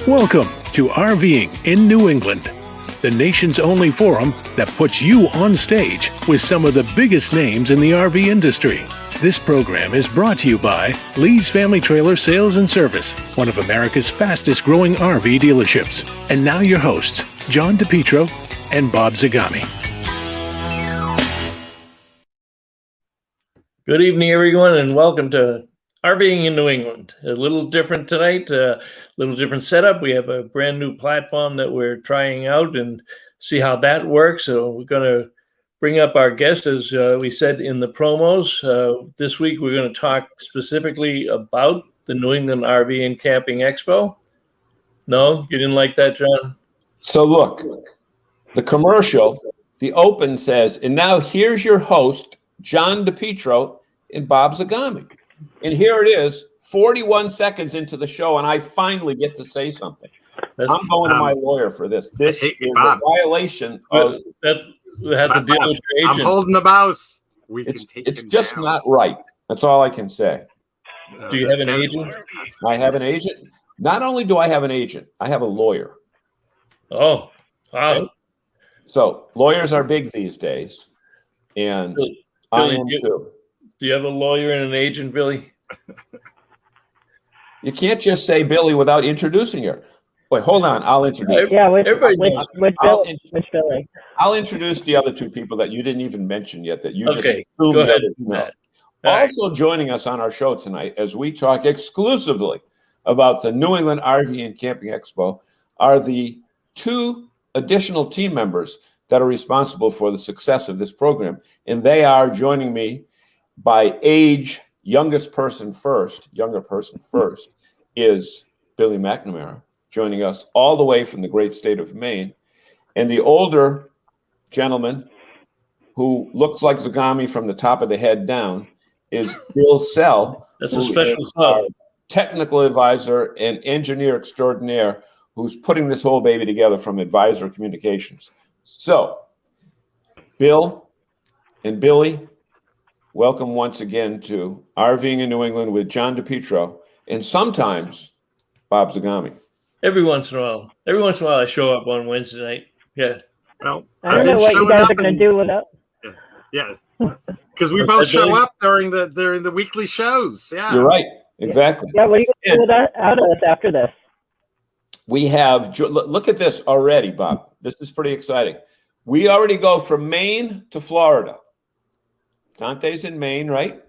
Welcome to RVing in New England, the nation's only forum that puts you on stage with some of the biggest names in the RV industry. This program is brought to you by Lee's Family Trailer Sales and Service, one of America's fastest growing RV dealerships. And now your hosts, John DePietro and Bob Zagami. Good evening, everyone, and welcome to RVing in New England. A little different tonight, a little different setup. We have a brand new platform that we're trying out and see how that works. So we're going to bring up our guest, as we said in the promos. This week, we're going to talk specifically about the New England RV and Camping Expo. No, you didn't like that, John? So look, the commercial, the open says, and now here's your host, John DePietro and Bob Zagami. And here it is, 41 seconds into the show, and I finally get to say something. I'm going to my lawyer for this. This is a violation of... That has to deal with your agent. I'm holding the mouse. It's just not right. That's all I can say. Do you have an agent? I have an agent. Not only do I have an agent, I have a lawyer. Oh, wow. Okay? So lawyers are big these days, and Billy, I am too. Do you have a lawyer and an agent, Billy? You can't just say Billy without introducing her. Wait, hold on. I'll introduce. Yeah, which Billy? I'll introduce the other two people that you didn't even mention yet. That you just Okay. assumed Go ahead. know. All Also joining us on our show tonight, as we talk exclusively about the New England RV and Camping Expo, are the two additional team members that are responsible for the success of this program, and they are joining me by age. Younger person first is Billie McNamara, joining us all the way from the great state of Maine. And the older gentleman who looks like Zagami from the top of the head down is Bill Sell. That's a special club. Technical advisor and engineer extraordinaire who's putting this whole baby together from Advisor Communications. So, Bill and Billie, welcome once again to RVing in New England with John DePietro and sometimes Bob Zagami. Every once in a while I show up on Wednesday night. Yeah. Well, I don't know what you guys are going to do with it. Yeah, because we both show up during the weekly shows. Yeah, You're right. Exactly. Yeah, what are you going to do with that out of us after this? We have, look at this already, Bob. This is pretty exciting. We already go from Maine to Florida. Dante's in Maine, right?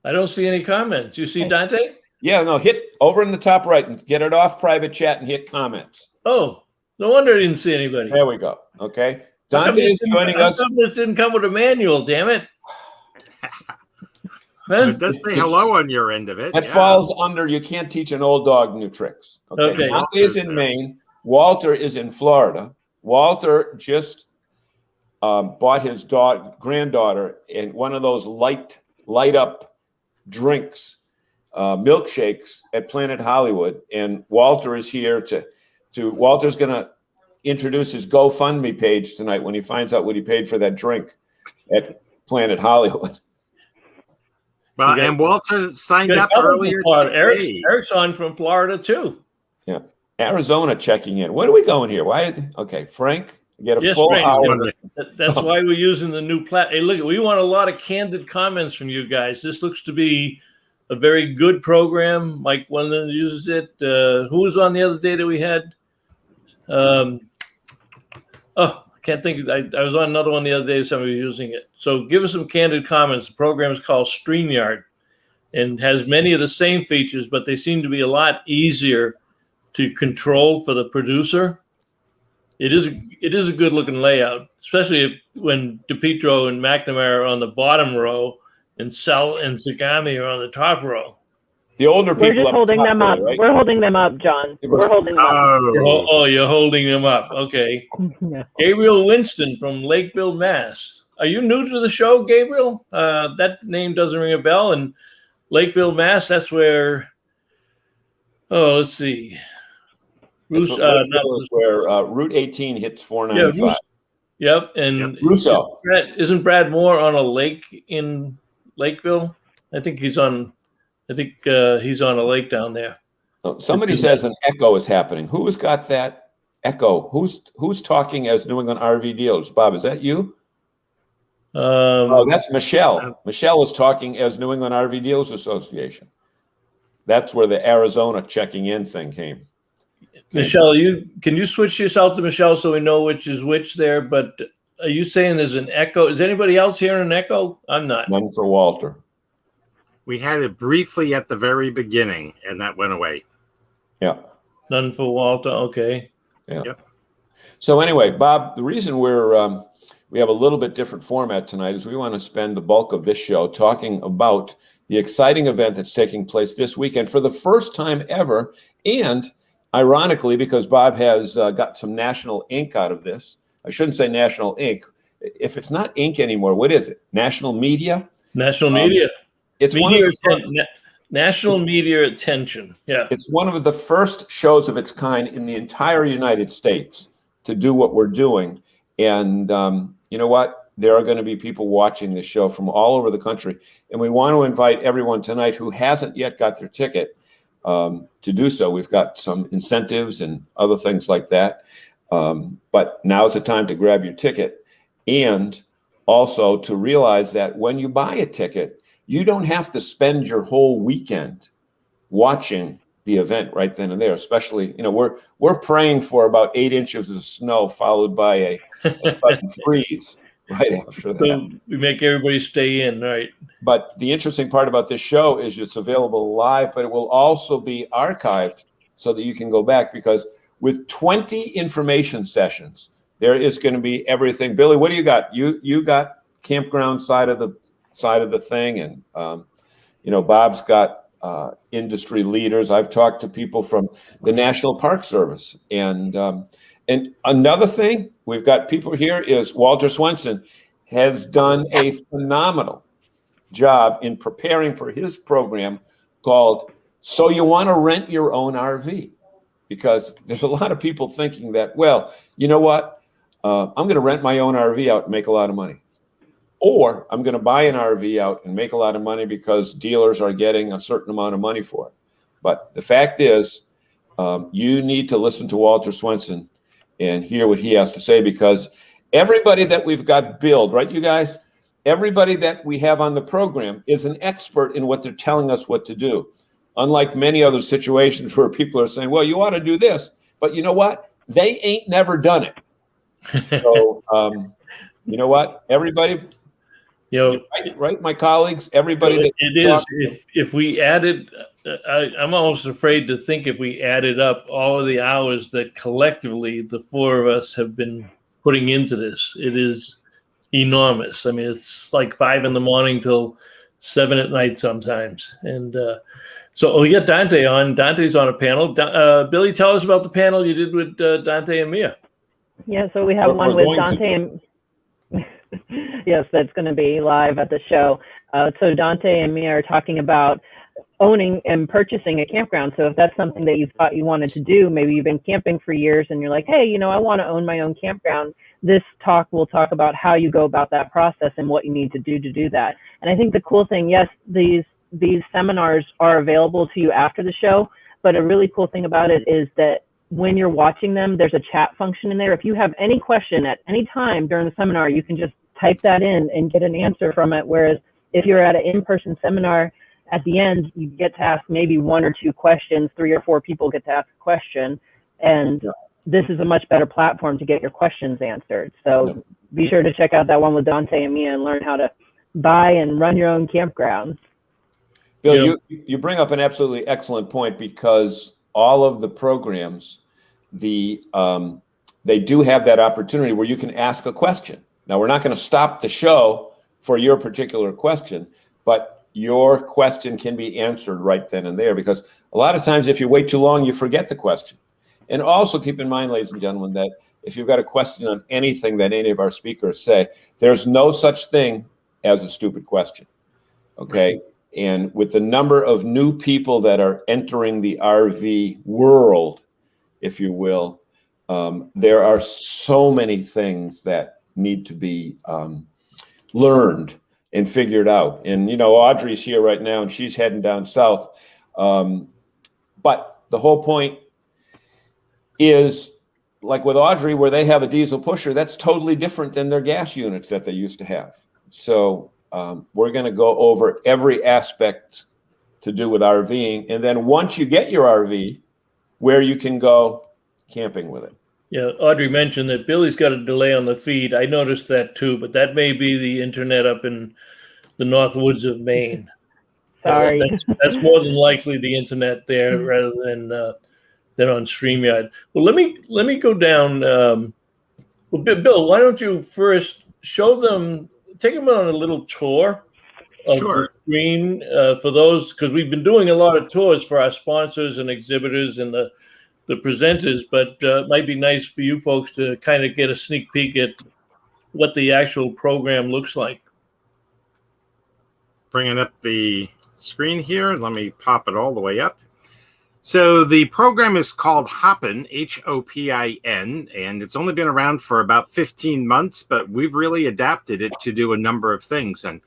I don't see any comments. You see Dante? Yeah, no, hit over in the top right and get it off private chat and hit comments. Oh, no wonder I didn't see anybody. There we go. Okay. Dante is joining us. This didn't come with a manual, damn it. It does say hello on your end of it. That falls under, you can't teach an old dog new tricks. Okay. Dante is in Maine. Walter is in Florida. Walter just bought his granddaughter in one of those light up drinks, milkshakes at Planet Hollywood. And Walter is here Walter's going to introduce his GoFundMe page tonight when he finds out what he paid for that drink at Planet Hollywood. Well, and Walter signed up earlier today. Eric's on from Florida too. Yeah. Arizona checking in. Where are we going here? Okay, Frank. Get a full hour. That's why we're using the new Hey, look, we want a lot of candid comments from you guys. This looks to be a very good program. Mike Wendland uses it. Who was on the other day that we had? I can't think. I was on another one the other day. Somebody was using it. So give us some candid comments. The program is called StreamYard and has many of the same features, but they seem to be a lot easier to control for the producer. It is a good looking layout, especially when DePietro and McNamara are on the bottom row and Sell and Zagami are on the top row. The older people. We're just holding them up. Right? We're holding them up, John. We're holding them up. Oh, you're holding them up. Okay. Yeah. Gabriel Winston from Lakeville, Mass. Are you new to the show, Gabriel? That name doesn't ring a bell. And Lakeville, Mass, that's where, let's see. Where Route 18 hits 495. Yep. And Russo. Isn't Brad Moore on a lake in Lakeville? I think he's on a lake down there. Oh, somebody says an echo is happening. Who has got that echo? Who's talking as New England RV dealers? Bob, is that you? Oh, that's Michelle. Michelle is talking as New England RV Dealers Association. That's where the Arizona checking in thing came. Michelle, can you switch yourself to Michelle so we know which is which there? But are you saying there's an echo? Is anybody else hearing an echo? I'm not. None for Walter. We had it briefly at the very beginning, and that went away. Yeah. None for Walter. Okay. Yeah. Yep. So anyway, Bob, the reason we have a little bit different format tonight is we want to spend the bulk of this show talking about the exciting event that's taking place this weekend for the first time ever. And ironically, because Bob has got some national ink out of this, I shouldn't say national ink. If it's not ink anymore, what is it? National media? National media. It's national media attention. Yeah. It's one of the first shows of its kind in the entire United States to do what we're doing. And you know what? There are going to be people watching this show from all over the country. And we want to invite everyone tonight who hasn't yet got their ticket to do so. We've got some incentives and other things like that. But now's the time to grab your ticket. And also to realize that when you buy a ticket, you don't have to spend your whole weekend watching the event right then and there. Especially, we're praying for about 8 inches of snow followed by a sudden freeze right after that. So we make everybody stay in, right? But the interesting part about this show is it's available live, but it will also be archived so that you can go back, because with 20 information sessions, there is going to be everything. Billie, what do you got? You got campground side of the thing, and Bob's got industry leaders. I've talked to people from the National Park Service, and another thing we've got people here is Walter Swenson has done a phenomenal job in preparing for his program called "So You Want to Rent Your Own RV," because there's a lot of people thinking that, well, you know what, I'm going to rent my own RV out and make a lot of money. Or I'm going to buy an RV out and make a lot of money because dealers are getting a certain amount of money for it. But the fact is, you need to listen to Walter Swenson and hear what he has to say, because everybody that we've got billed, right, you guys, everybody that we have on the program is an expert in what they're telling us what to do. Unlike many other situations where people are saying, well, you ought to do this, but you know what? They ain't never done it. So, you know what? Everybody... right, my colleagues, everybody. It is. If we added, I'm almost afraid to think if we added up all of the hours that collectively the four of us have been putting into this, it is enormous. I mean, it's like 5 a.m. till 7 p.m. sometimes. And so we got Dante on. Dante's on a panel. Billie, tell us about the panel you did with Dante and Mia. Yeah, so we have one with Dante and... Yes, that's going to be live at the show. So Dante and Mia are talking about owning and purchasing a campground. So if that's something that you thought you wanted to do, maybe you've been camping for years and you're like, hey, I want to own my own campground. This talk will talk about how you go about that process and what you need to do that. And I think the cool thing, yes, these seminars are available to you after the show, but a really cool thing about it is that when you're watching them, there's a chat function in there. If you have any question at any time during the seminar, you can just type that in and get an answer from it. Whereas if you're at an in-person seminar, at the end, you get to ask maybe 1 or 2 questions, 3 or 4 people get to ask a question. And this is a much better platform to get your questions answered. So be sure to check out that one with Dante and Mia and learn how to buy and run your own campgrounds. Bill, you bring up an absolutely excellent point, because all of the programs, they do have that opportunity where you can ask a question. Now, we're not going to stop the show for your particular question, but your question can be answered right then and there, because a lot of times if you wait too long, you forget the question. And also keep in mind, ladies and gentlemen, that if you've got a question on anything that any of our speakers say, there's no such thing as a stupid question. Okay? And with the number of new people that are entering the RV world, if you will, there are so many things that need to be learned and figured out. And, Audrey's here right now and she's heading down south. But the whole point is, like with Audrey, where they have a diesel pusher, that's totally different than their gas units that they used to have. So we're going to go over every aspect to do with RVing. And then once you get your RV, where you can go camping with it. Yeah, Audrey mentioned that Billie's got a delay on the feed. I noticed that too, but that may be the internet up in the North Woods of Maine. Sorry. That's more than likely the internet there rather than on StreamYard. Well, let me go down. Well, Bill, why don't you first take them on a little tour of the screen for those, because we've been doing a lot of tours for our sponsors and exhibitors and the presenters, but it might be nice for you folks to kind of get a sneak peek at what the actual program looks like. Bringing up the screen here. Let me pop it all the way up. So the program is called Hopin, Hopin, and it's only been around for about 15 months, but we've really adapted it to do a number of things. And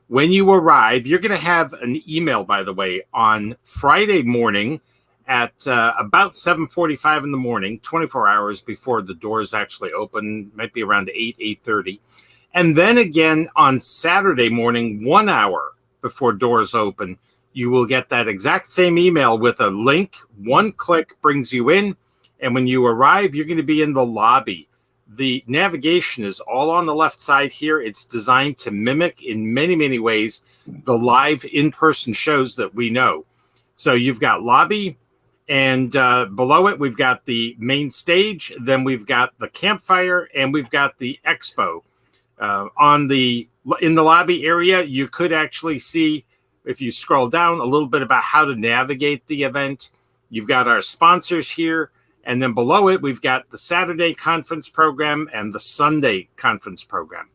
when you arrive, you're going to have an email, by the way, on Friday morning at about 7:45 in the morning, 24 hours before the doors actually open, might be around 8:30. And then again on Saturday morning, 1 hour before doors open, you will get that exact same email with a link. One click brings you in. And when you arrive, you're going to be in the lobby. The navigation is all on the left side here. It's designed to mimic in many, many ways the live in-person shows that we know. So you've got lobby, and below it, we've got the main stage. Then we've got the campfire, and we've got the expo. In the lobby area, you could actually see, if you scroll down, a little bit about how to navigate the event. You've got our sponsors here. And then below it, we've got the Saturday conference program and the Sunday conference program.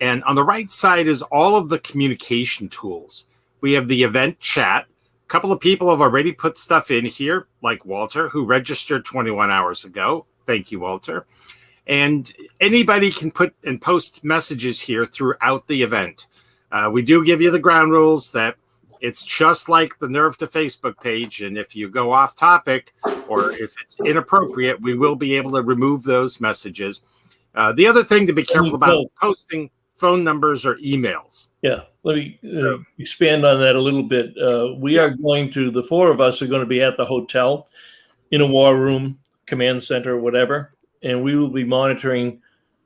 And on the right side is all of the communication tools. We have the event chat. A couple of people have already put stuff in here, like Walter, who registered 21 hours ago. Thank you, Walter. And anybody can put and post messages here throughout the event. We do give you the ground rules that it's just like the Nerve to Facebook page. And if you go off topic or if it's inappropriate, we will be able to remove those messages. The other thing to be careful about posting phone numbers or emails. Yeah, let me expand on that a little bit. The four of us are going to be at the hotel in a war room, command center, whatever. And we will be monitoring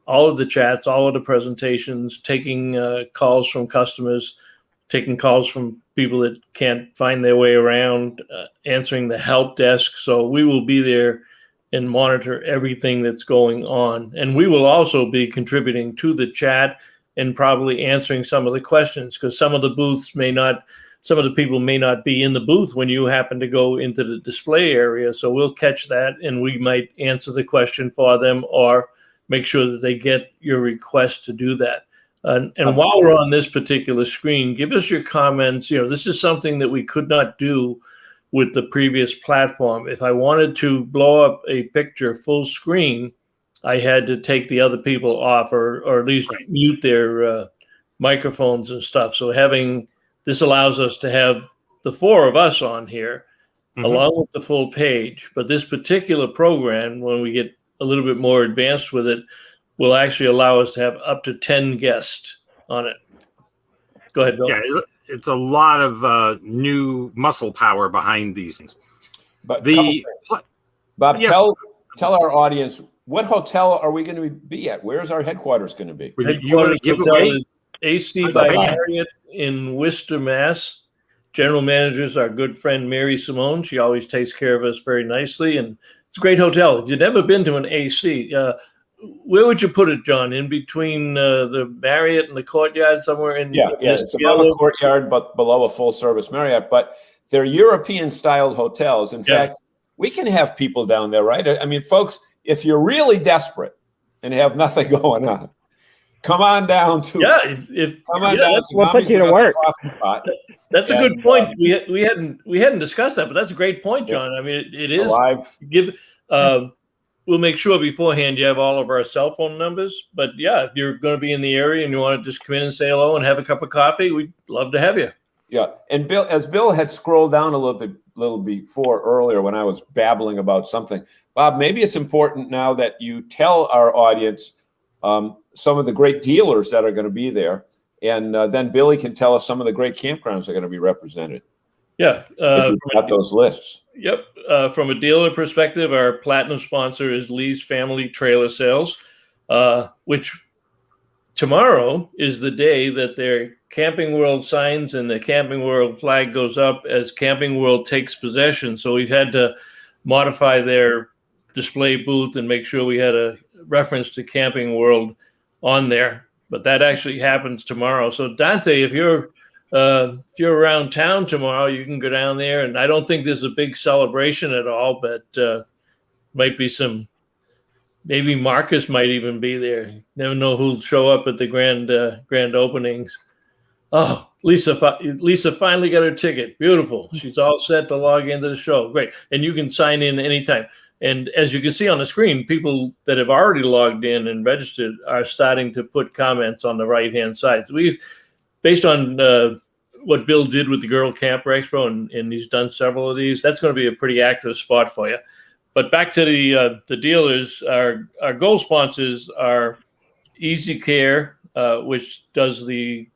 all of the chats, all of the presentations, taking calls from customers, taking calls from people that can't find their way around, answering the help desk. So we will be there and monitor everything that's going on. And we will also be contributing to the chat and probably answering some of the questions, because some of the people may not be in the booth when you happen to go into the display area. So we'll catch that and we might answer the question for them or make sure that they get your request to do that. And while we're on this particular screen, give us your comments. This is something that we could not do with the previous platform. If I wanted to blow up a picture full screen, I had to take the other people off or at least mute their microphones and stuff. So this allows us to have the four of us on here along with the full page. But this particular program, when we get a little bit more advanced with it, will actually allow us to have up to 10 guests on it. Go ahead, Bill. Yeah, it's a lot of new muscle power behind these things. But Bob, yes. Tell our audience, what hotel are we going to be at? Where's our headquarters going to be? You want to give away? AC by Marriott in Worcester, Mass. General manager is our good friend Mary Simone. She always takes care of us very nicely, and it's a great hotel. If you've never been to an AC, where would you put it, John? In between the Marriott and the Courtyard, somewhere in it's above a Courtyard, but below a full-service Marriott. But they're European-styled hotels. In fact, we can have people down there, right? I mean, folks, if you're really desperate and have nothing going on, come on down to we'll put you to work. That's a good point. We hadn't discussed that, but that's a great point, John. I mean, it is we'll make sure beforehand you have all of our cell phone numbers. But if you're going to be in the area and you want to just come in and say hello and have a cup of coffee, we'd love to have you. Yeah, and Bill, as Bill had scrolled down a little bit little before earlier when I was babbling about something. Bob, maybe it's important now that you tell our audience some of the great dealers that are going to be there, and then Billie can tell us some of the great campgrounds that are going to be represented. Yeah. If you've got those lists. Yep. From a dealer perspective, our platinum sponsor is Lee's Family Trailer Sales, which tomorrow is the day that their Camping World signs and the Camping World flag goes up as Camping World takes possession. So we've had to modify their display booth and make sure we had a reference to Camping World on there. But that actually happens tomorrow. So Dante, if you're around town tomorrow, you can go down there. And I don't think there's a big celebration at all, but might be some. Maybe Marcus might even be there. Never know who'll show up at the grand openings. Oh, Lisa finally got her ticket. Beautiful. She's all set to log into the show. Great. And you can sign in anytime. And as you can see on the screen, people that have already logged in and registered are starting to put comments on the right-hand side. So based on what Bill did with the Girl Camper Expo, and he's done several of these, that's going to be a pretty active spot for you. But back to the dealers, our gold sponsors are Easy Care, which does the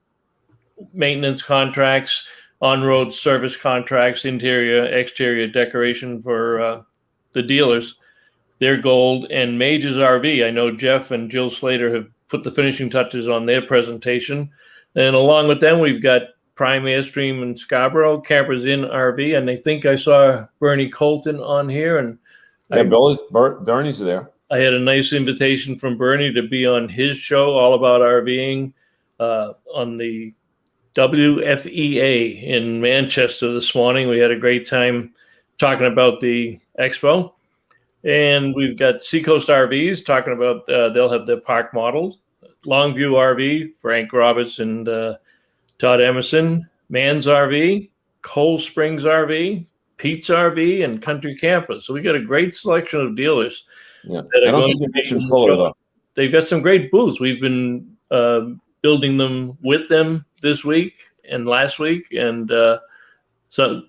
maintenance contracts, on-road service contracts, interior, exterior decoration for the dealers. They're gold. And Majors RV, I know Jeff and Jill Slater have put the finishing touches on their presentation. And along with them, we've got Prime Airstream and Scarborough, Campers in RV. And I think I saw Bernie Colton on here. And yeah, Bernie's there. I had a nice invitation from Bernie to be on his show, all about RVing, on the WFEA in Manchester this morning. We had a great time talking about the Expo. And we've got Seacoast RVs talking about, they'll have their park models. Longview RV, Frank Roberts and Todd Emerson. Mann's RV, Cold Springs RV, Pete's RV, and Country Camper. So we got a great selection of dealers. Yeah, I don't think you mentioned Fuller though. They've got some great booths. We've been building them with them this week and last week, and so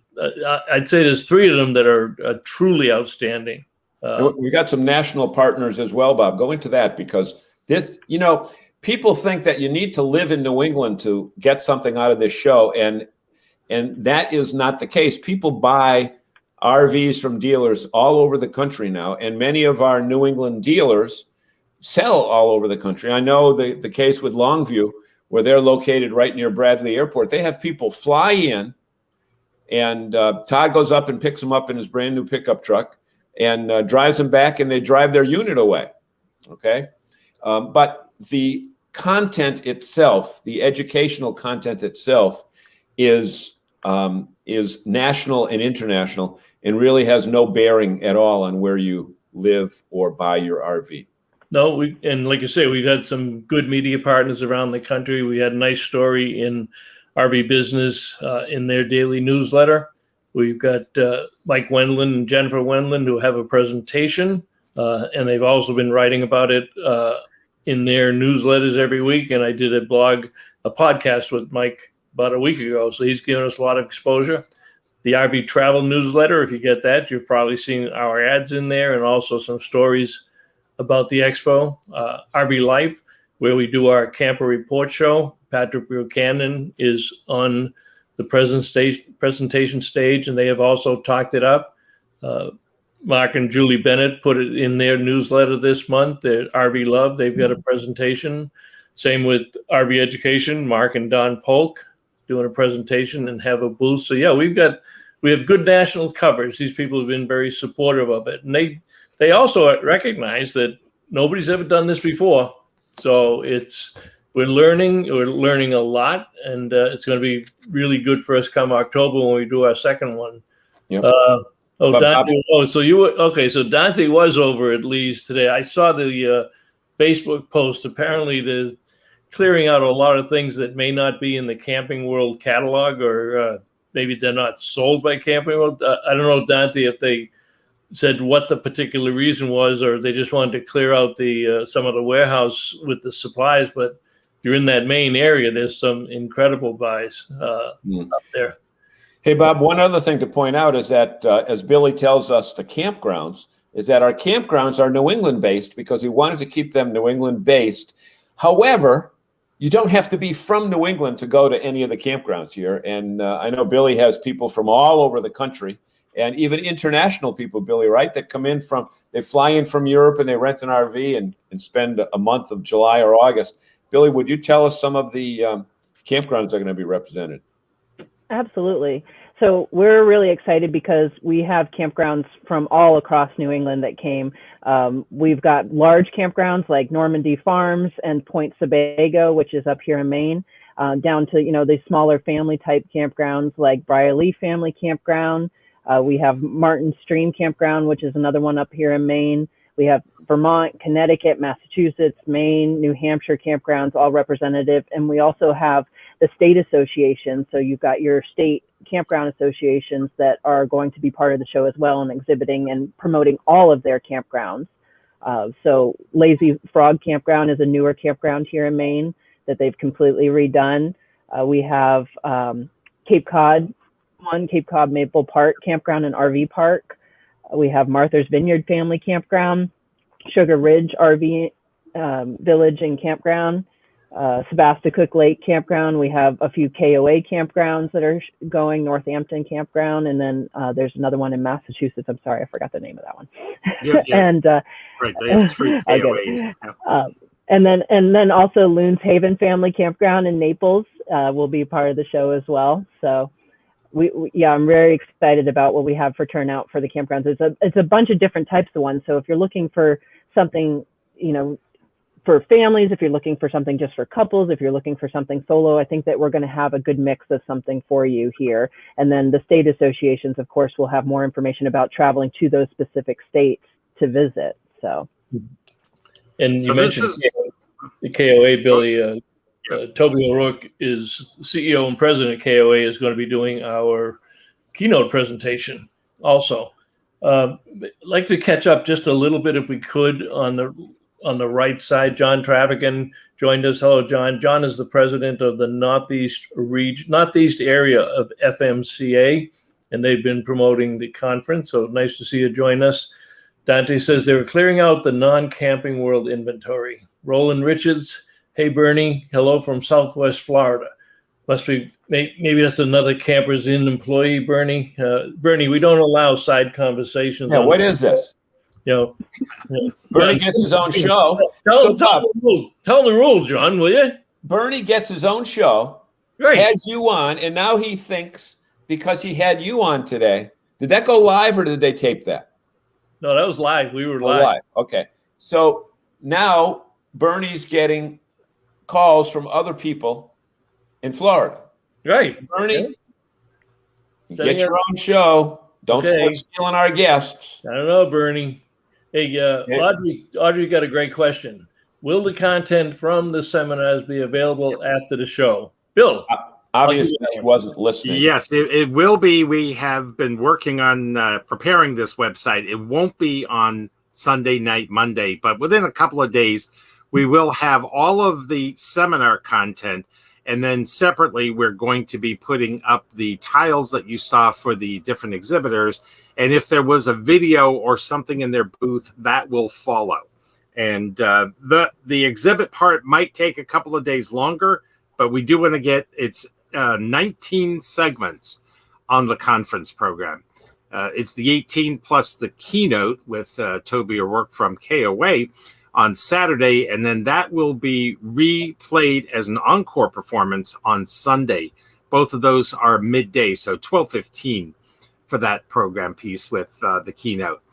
I'd say there's three of them that are truly outstanding. We got some national partners as well, Bob. Go into that because this, people think that you need to live in New England to get something out of this show, and that is not the case. People buy RVs from dealers all over the country now, and many of our New England dealers sell all over the country. I know the case with Longview, where they're located right near Bradley Airport. They have people fly in, and Todd goes up and picks them up in his brand new pickup truck and drives them back, and they drive their unit away. Okay, but the content itself, the educational content itself, is national and international, and really has no bearing at all on where you live or buy your RV. No, and like you say, we've had some good media partners around the country. We had a nice story in RV Business in their daily newsletter. We've got Mike Wendland and Jennifer Wendland who have a presentation, and they've also been writing about it in their newsletters every week. And I did a podcast with Mike about a week ago, so he's given us a lot of exposure. The RV Travel newsletter, if you get that, you've probably seen our ads in there, and also some stories about the Expo. RV Life, where we do our camper report show. Patrick Buchanan is on the presentation stage, and they have also talked it up. Mark and Julie Bennett put it in their newsletter this month. At RV Love, they've got a presentation. Same with RV Education. Mark and Don Polk doing a presentation and have a booth. So yeah, we have good national coverage. These people have been very supportive of it, and they also recognize that nobody's ever done this before. So we're learning a lot, and it's going to be really good for us come October when we do our second one. Yep. Dante. So you were okay. So Dante was over at Lee's today. I saw the Facebook post. Apparently, they're clearing out a lot of things that may not be in the Camping World catalog, or maybe they're not sold by Camping World. I don't know, Dante, if they said what the particular reason was, or they just wanted to clear out the some of the warehouse with the supplies. But if you're in that main area, there's some incredible buys up there. Hey, Bob, one other thing to point out is that, as Billy tells us, the campgrounds, is that our campgrounds are New England based because we wanted to keep them New England based. However, you don't have to be from New England to go to any of the campgrounds here. And I know Billy has people from all over the country and even international people, Billy, right? That come in they fly in from Europe and they rent an RV and spend a month of July or August. Billy, would you tell us some of the campgrounds that are going to be represented? Absolutely. So we're really excited because we have campgrounds from all across New England that came. We've got large campgrounds like Normandy Farms and Point Sebago, which is up here in Maine, down to, the smaller family type campgrounds like Briarlee Family Campground. We have Martin Stream Campground, which is another one up here in Maine. We have Vermont, Connecticut, Massachusetts, Maine, New Hampshire campgrounds, all representative. And we also have the state association. So you've got your state campground associations that are going to be part of the show as well and exhibiting and promoting all of their campgrounds. So Lazy Frog Campground is a newer campground here in Maine that they've completely redone. We have Cape Cod Maple Park Campground and RV Park. We have Martha's Vineyard Family Campground, Sugar Ridge RV Village and Campground, Sebasticook Lake Campground. We have a few KOA campgrounds that are going, Northampton Campground, and then there's another one in Massachusetts. I'm sorry, I forgot the name of that one. Yeah. And right, they have 3 KOAs. and then also Loons Haven Family Campground in Naples will be part of the show as well. So I'm very excited about what we have for turnout for the campgrounds. It's a bunch of different types of ones. So if you're looking for something, for families, if you're looking for something just for couples, if you're looking for something solo, I think that we're going to have a good mix of something for you here. And then the state associations, of course, will have more information about traveling to those specific states to visit. So, and you mentioned the KOA, Billy. Toby O'Rourke is CEO and president of KOA, is going to be doing our keynote presentation also. I'd like to catch up just a little bit, if we could, on the right side. John Travigan joined us. Hello, John. John is the president of the Northeast area of FMCA, and they've been promoting the conference. So nice to see you join us. Dante says they were clearing out the non-camping world inventory. Roland Richards, hey, Bernie, hello from Southwest Florida. Must be, maybe that's another Campers Inn employee, Bernie. Bernie, we don't allow side conversations. Yeah, what is this? Bernie gets his own show. Tell the rules, John, will you? Bernie gets his own show, right? Has you on, and now he thinks because he had you on today. Did that go live or did they tape that? No, that was live. We were live. Okay. So now Bernie's getting calls from other people in Florida. Right. Bernie, get your own show. Don't start stealing our guests. I don't know, Bernie. Hey, Audrey got a great question. Will the content from the seminars be available after the show? Bill. Obviously, she wasn't listening. Yes, it will be. We have been working on preparing this website. It won't be on Sunday night, Monday, but within a couple of days, we will have all of the seminar content. And then separately, we're going to be putting up the tiles that you saw for the different exhibitors. And if there was a video or something in their booth, that will follow. And the exhibit part might take a couple of days longer, but we do want to get 19 segments on the conference program. It's the 18 plus the keynote with Toby O'Rourke from KOA on Saturday, and then that will be replayed as an encore performance on Sunday. Both of those are midday, so 12:15 for that program piece with the keynote.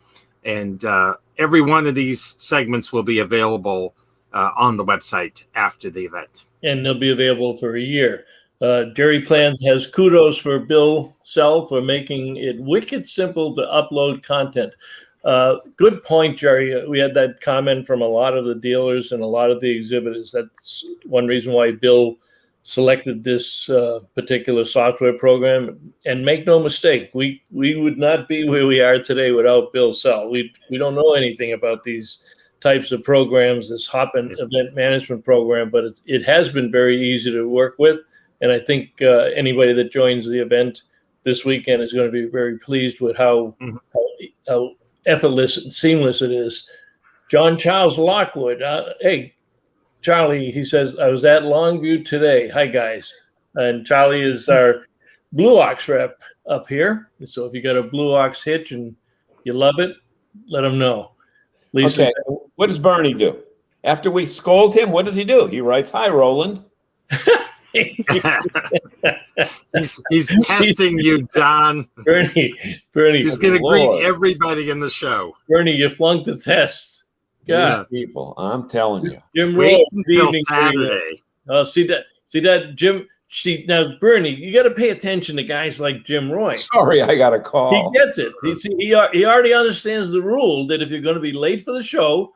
And every one of these segments will be available on the website after the event. And they'll be available for a year. Jerry Plant has kudos for Bill Sell for making it wicked simple to upload content. Good point, Jerry. We had that comment from a lot of the dealers and a lot of the exhibitors. That's one reason why Bill selected this particular software program. And make no mistake, we would not be where we are today without Bill Sell. We don't know anything about these types of programs, this Hopin event management program, but it has been very easy to work with. And I think anybody that joins the event this weekend is going to be very pleased with how effortless and seamless it is. John Charles Lockwood. Hey, Charlie, he says, I was at Longview today. Hi, guys. And Charlie is our Blue Ox rep up here. So if you got a Blue Ox hitch and you love it, let him know. Lisa, okay. What does Bernie do? After we scold him, what does he do? He writes, "Hi, Roland." he's testing you, John. Bernie. He's going to greet everybody in the show. Bernie, you flunked the test. God, people, I'm telling you. Jim Wait until Saturday. Oh, see that, Jim. See now, Bernie, you got to pay attention to guys like Jim Roy. Sorry, I got a call. He gets it. He already understands the rule that if you're going to be late for the show,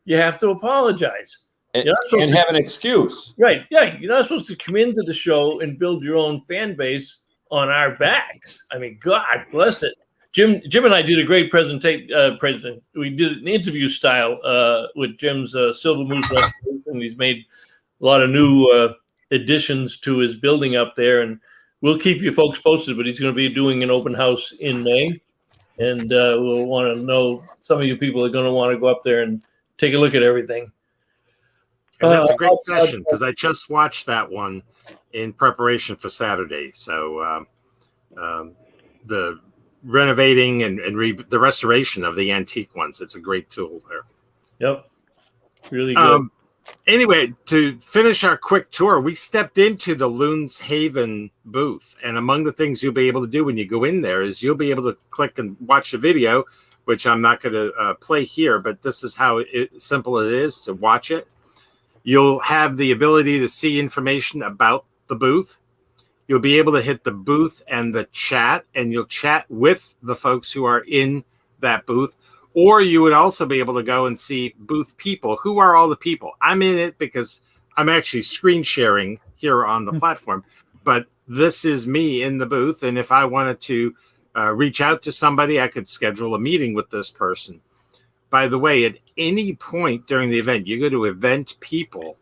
you have to apologize. And have an excuse. Right. Yeah. You're not supposed to come into the show and build your own fan base on our backs. I mean, God bless it. Jim and I did a great presentation. We did an interview style with Jim's Silver Moose restoration. He's made a lot of new additions to his building up there, and we'll keep you folks posted. But he's going to be doing an open house in May, and we'll want to know, some of you people are going to want to go up there and take a look at everything. And that's a great session, because I just watched that one in preparation for Saturday. So the renovating and the restoration of the antique ones, it's a great tool there. Yep. Really good. Anyway, to finish our quick tour, we stepped into the Loon's Haven booth. And among the things you'll be able to do when you go in there is you'll be able to click and watch the video, which I'm not going to play here, but this is how simple it is to watch it. You'll have the ability to see information about the booth. You'll be able to hit the booth and the chat, and you'll chat with the folks who are in that booth. Or you would also be able to go and see booth people. Who are all the people? I'm in it because I'm actually screen sharing here on the platform. But this is me in the booth. And if I wanted to reach out to somebody, I could schedule a meeting with this person. By the way, at any point during the event, you go to event people,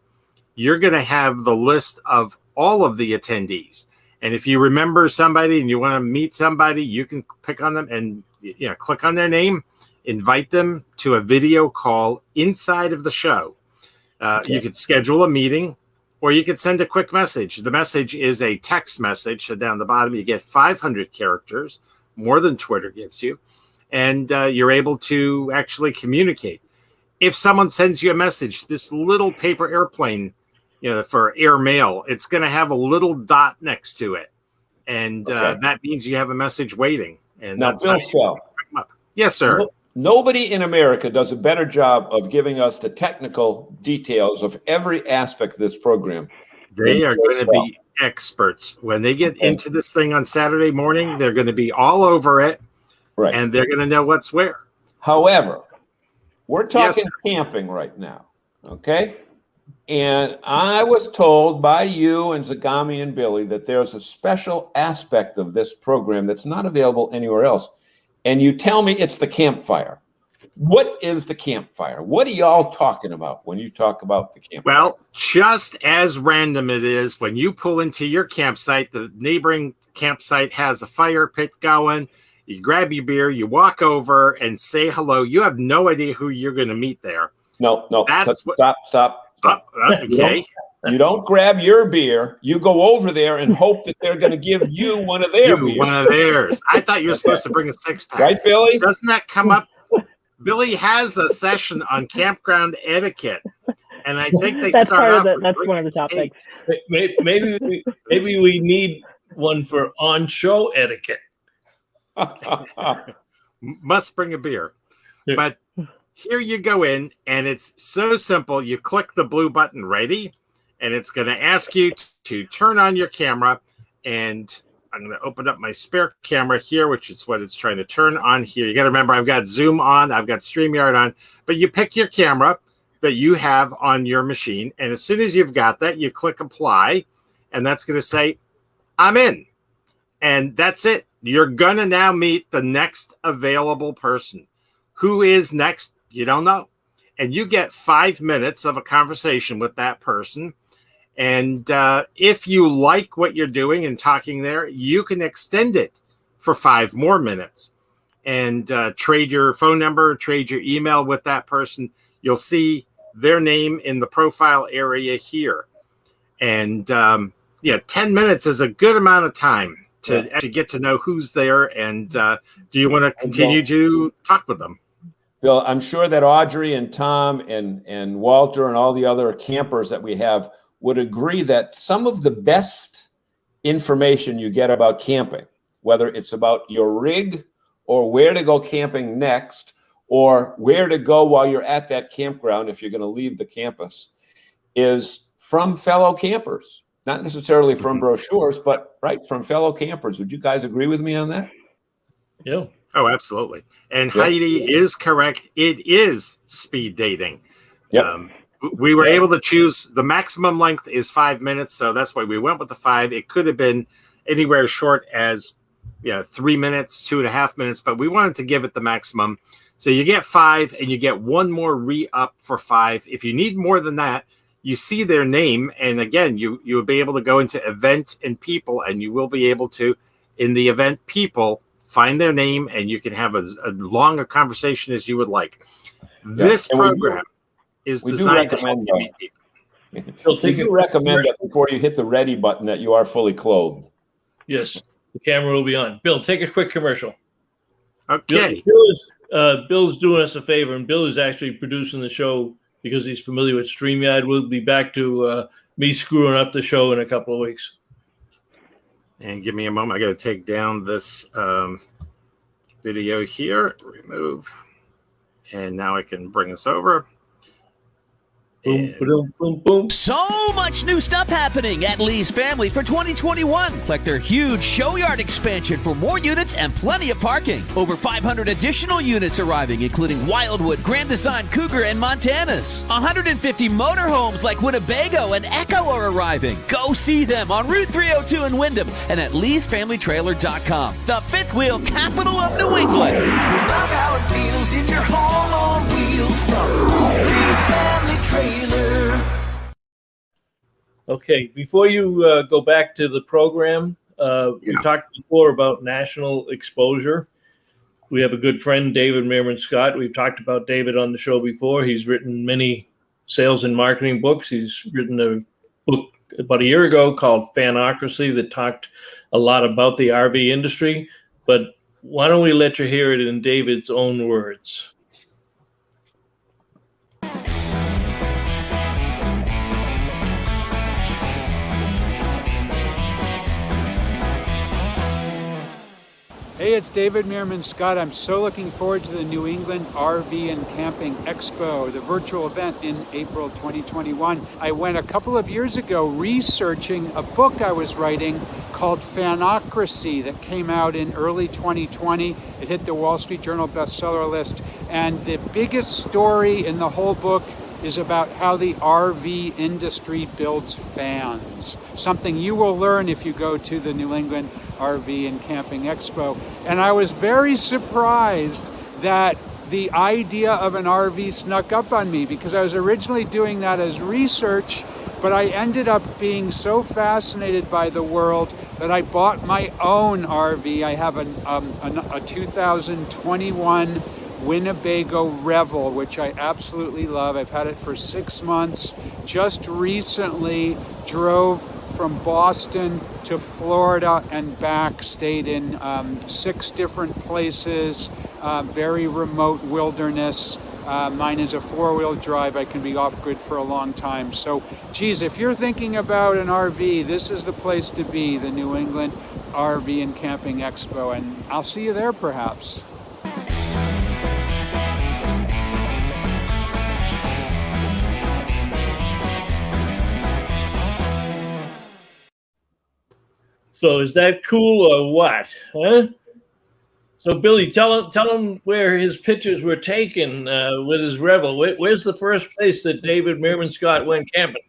you're going to have the list of all of the attendees. And if you remember somebody and you want to meet somebody, you can pick on them and click on their name, invite them to a video call inside of the show. Okay. You could schedule a meeting, or you could send a quick message. The message is a text message. So down the bottom, you get 500 characters, more than Twitter gives you. And you're able to actually communicate. If someone sends you a message, this little paper airplane, for airmail, it's going to have a little dot next to it. And that means you have a message waiting. And now, that's Bill Shell. Yes, sir. Nobody in America does a better job of giving us the technical details of every aspect of this program. They are going to be experts. When they get into this thing on Saturday morning, they're going to be all over it. Right. And they're going to know what's where. However, we're talking camping right now, okay? And I was told by you and Zagami and Billie that there's a special aspect of this program that's not available anywhere else. And you tell me it's the campfire. What is the campfire? What are y'all talking about when you talk about the campfire? Well, just as random it is, when you pull into your campsite, the neighboring campsite has a fire pit going. You grab your beer, you walk over and say hello. You have no idea who you're going to meet there. No. Stop. Okay. You don't grab your beer. You go over there and hope that they're going to give you one of their beers. One of theirs. I thought you were supposed to bring a six-pack. Right, Billie? Doesn't that come up? Billie has a session on campground etiquette. And I think that's one of the topics. Maybe we need one for on-show etiquette. Must bring a beer. But here you go in, and it's so simple. You click the blue button, ready, and it's going to ask you to turn on your camera. And I'm going to open up my spare camera here, which is what it's trying to turn on here. You got to remember, I've got Zoom on, I've got StreamYard on, but you pick your camera that you have on your machine. And as soon as you've got that, you click apply, and that's going to say, I'm in. And that's it. You're going to now meet the next available person. Who is next? You don't know. And you get 5 minutes of a conversation with that person. And if you like what you're doing and talking there, you can extend it for 5 more minutes. And trade your phone number, trade your email with that person. You'll see their name in the profile area here. And 10 minutes is a good amount of time to actually get to know who's there. And do you want to continue to talk with them? Bill, I'm sure that Audrey and Tom and Walter and all the other campers that we have would agree that some of the best information you get about camping, whether it's about your rig or where to go camping next, or where to go while you're at that campground if you're going to leave the campus, is from fellow campers. Not necessarily from brochures, but from fellow campers. Would you guys agree with me on that? Yeah. Oh, absolutely. And Heidi is correct. It is speed dating. Yep. We were able to choose the maximum length is 5 minutes. So that's why we went with the 5. It could have been anywhere short as 3 minutes, 2.5 minutes, but we wanted to give it the maximum. So you get 5 and you get 1 more re-up for 5. If you need more than that, you see their name. And again, you will be able to go into event and people, and you will be able to, in the event people, find their name, and you can have as long a conversation as you would like. This program is designed to help you meet people. We do recommend that before you hit the ready button that you are fully clothed. Yes, the camera will be on. Bill, take a quick commercial. Okay. Bill's doing us a favor, and Bill is actually producing the show because he's familiar with StreamYard. We'll be back to me screwing up the show in a couple of weeks. And give me a moment. I got to take down this video here. Remove. And now I can bring this over. Boom, boom, boom, boom. So much new stuff happening at Lee's Family for 2021. Like their huge show yard expansion for more units and plenty of parking. Over 500 additional units arriving, including Wildwood, Grand Design, Cougar, and Montanus. 150 motorhomes like Winnebago and Echo are arriving. Go see them on Route 302 in Wyndham and at Lee'sFamilyTrailer.com. The fifth wheel capital of New England. Love how it feels in your home on wheels from Lee's Family Trailer. Okay, before you go back to the program, we talked before about national exposure. We have a good friend, David Meerman Scott. We've talked about David on the show before. He's written many sales and marketing books. He's written a book about a year ago called Fanocracy that talked a lot about the RV industry. But why don't we let you hear it in David's own words? Hey, it's David Meerman Scott. I'm so looking forward to the New England RV and Camping Expo, the virtual event in April 2021. I went a couple of years ago researching a book I was writing called Fanocracy that came out in early 2020. It hit the Wall Street Journal bestseller list. And the biggest story in the whole book is about how the RV industry builds fans. Something you will learn if you go to the New England RV and Camping Expo. And I was very surprised that the idea of an RV snuck up on me, because I was originally doing that as research, but I ended up being so fascinated by the world that I bought my own RV. I have a 2021 Winnebago Revel, which I absolutely love. I've had it for 6 months. Just recently drove from Boston to Florida and back, stayed in 6 different places, very remote wilderness. Mine is a 4-wheel drive. I can be off-grid for a long time. So, geez, if you're thinking about an RV, this is the place to be, the New England RV and Camping Expo. And I'll see you there, perhaps. So is that cool or what? Huh? So Billy, tell him where his pictures were taken with his Revel. Where's the first place that David Meerman Scott went camping?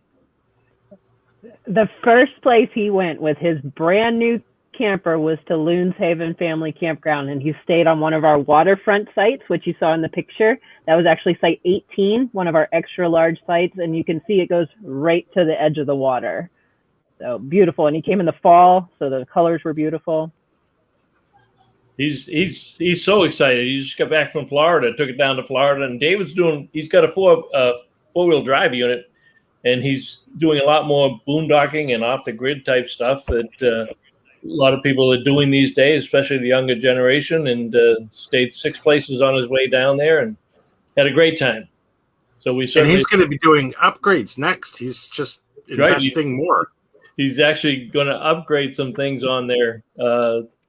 The first place he went with his brand new camper was to Loons Haven Family Campground, and he stayed on one of our waterfront sites, which you saw in the picture. That was actually site 18, one of our extra large sites, and you can see it goes right to the edge of the water. So beautiful. And he came in the fall, so the colors were beautiful. He's so excited. He just got back from Florida, took it down to Florida, and he's got a four-wheel drive unit, and he's doing a lot more boondocking and off the grid type stuff that a lot of people are doing these days, especially the younger generation, and stayed 6 places on his way down there and had a great time. So and he's going to be doing upgrades next. He's just investing more. He's actually going to upgrade some things on there.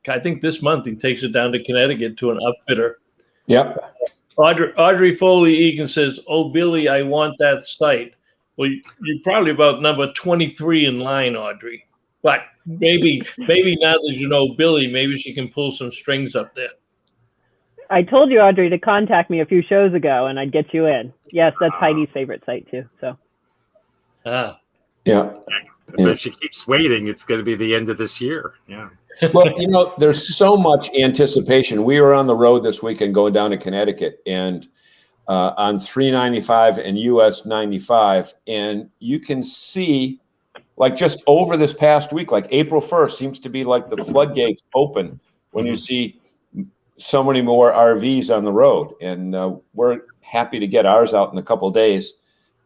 I think this month he takes it down to Connecticut to an upfitter. Yep. Audrey Foley Egan says, "Oh, Billy, I want that site." Well, you're probably about number 23 in line, Audrey. But maybe now that you know Billy, maybe she can pull some strings up there. I told you, Audrey, to contact me a few shows ago, and I'd get you in. Yes, that's Heidi's favorite site too. So. Yeah. But if she keeps waiting, it's going to be the end of this year. Yeah. Well, there's so much anticipation. We were on the road this weekend going down to Connecticut and on 395 and US 95. And you can see, like, just over this past week, like April 1st seems to be like the floodgates open when you see so many more RVs on the road. And we're happy to get ours out in a couple of days.